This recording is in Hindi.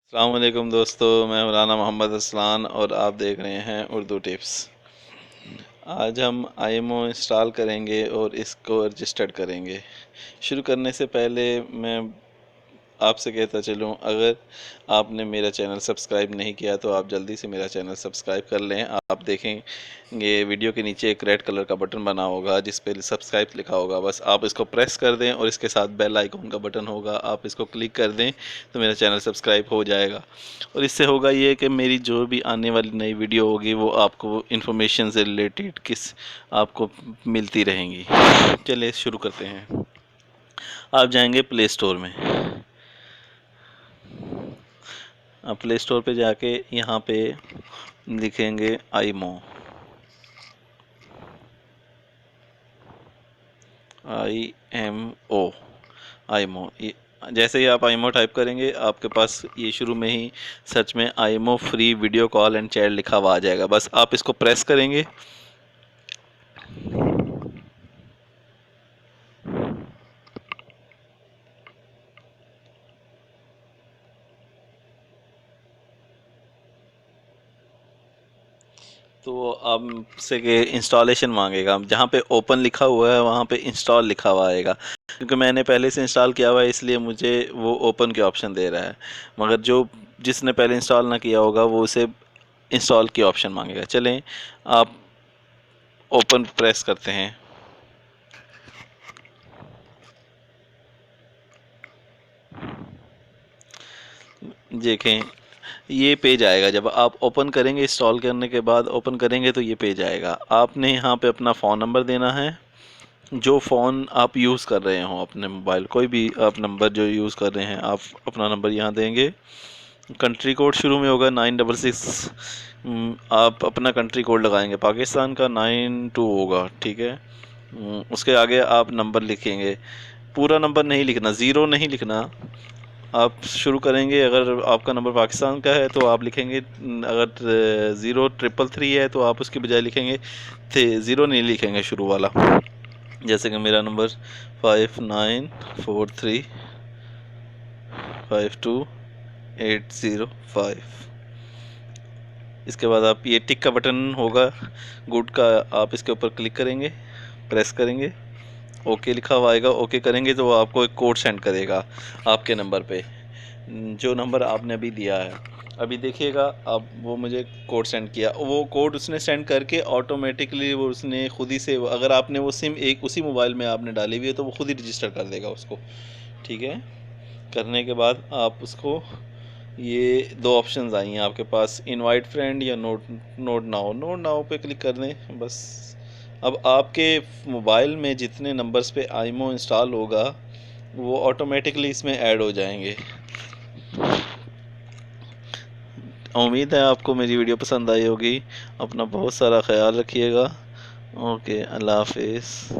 अस्सलाम वालेकुम दोस्तों, मैं मौलाना मोहम्मद असलान और आप देख रहे हैं उर्दू टिप्स। आज हम आईएमओ इंस्टॉल करेंगे और इसको रजिस्टर करेंगे। शुरू करने से पहले मैं आपसे कहता चलूँ, अगर आपने मेरा चैनल सब्सक्राइब नहीं किया तो आप जल्दी से मेरा चैनल सब्सक्राइब कर लें। आप देखेंगे वीडियो के नीचे एक रेड कलर का बटन बना होगा जिस पे सब्सक्राइब लिखा होगा, बस आप इसको प्रेस कर दें और इसके साथ बेल आइकन का बटन होगा, आप इसको क्लिक कर दें तो मेरा चैनल सब्सक्राइब हो जाएगा। और इससे होगा ये कि मेरी जो भी आने वाली नई वीडियो होगी वो आपको इन्फॉर्मेशन से रिलेटेड आपको मिलती रहेंगी। चलिए शुरू करते हैं। आप जाएंगे प्ले स्टोर में। आप प्ले स्टोर पे जाके यहाँ पे लिखेंगे आईमो। IMO IMO. जैसे ही आप आईमो टाइप करेंगे आपके पास ये शुरू में ही सर्च में IMO free video call and chat लिखा हुआ आ जाएगा, बस आप इसको प्रेस करेंगे। तो वो आपसे के इंस्टॉलेशन मांगेगा, जहाँ पे ओपन लिखा हुआ है वहाँ पे इंस्टॉल लिखा हुआ आएगा। क्योंकि मैंने पहले से इंस्टॉल किया हुआ है इसलिए मुझे वो ओपन के ऑप्शन दे रहा है, मगर जो जिसने पहले इंस्टॉल ना किया होगा वो उसे इंस्टॉल की ऑप्शन मांगेगा। चलें, आप ओपन प्रेस करते हैं। देखें, ये पेज आएगा। जब आप ओपन करेंगे, इंस्टॉल करने के बाद ओपन करेंगे तो ये पेज आएगा। आपने यहाँ पे अपना फ़ोन नंबर देना है, जो फ़ोन आप यूज़ कर रहे हो, अपने मोबाइल कोई भी आप नंबर जो यूज़ कर रहे हैं आप अपना नंबर यहाँ देंगे। कंट्री कोड शुरू में होगा 966। आप अपना कंट्री कोड लगाएंगे, पाकिस्तान का 92 होगा, ठीक है। उसके आगे आप नंबर लिखेंगे। पूरा नंबर नहीं लिखना, ज़ीरो नहीं लिखना। आप शुरू करेंगे, अगर आपका नंबर पाकिस्तान का है तो आप लिखेंगे, अगर 0333 है तो आप उसकी बजाय लिखेंगे थे, ज़ीरो नहीं लिखेंगे शुरू वाला। जैसे कि मेरा नंबर 5943528805। इसके बाद आप ये टिक का बटन होगा गुड का, आप इसके ऊपर क्लिक करेंगे, प्रेस करेंगे, ओके लिखा हुआ आएगा। ओके करेंगे तो वो आपको एक कोड सेंड करेगा आपके नंबर पे, जो नंबर आपने अभी दिया है। अभी देखिएगा, अब वो मुझे कोड सेंड किया, वो कोड उसने सेंड करके ऑटोमेटिकली वो उसने खुद ही से, अगर आपने वो सिम एक उसी मोबाइल में आपने डाली हुई है तो वो खुद ही रजिस्टर कर देगा उसको, ठीक है। करने के बाद आप उसको, ये दो ऑप्शंस आई हैं आपके पास, इनवाइट फ्रेंड या नोट नाउ पे क्लिक कर दें बस। अब आपके मोबाइल में जितने नंबर्स पे आईमो इंस्टॉल होगा वो ऑटोमेटिकली इसमें ऐड हो जाएंगे। उम्मीद है आपको मेरी वीडियो पसंद आई होगी। अपना बहुत सारा ख्याल रखिएगा। ओके, अल्लाह हाफिज़।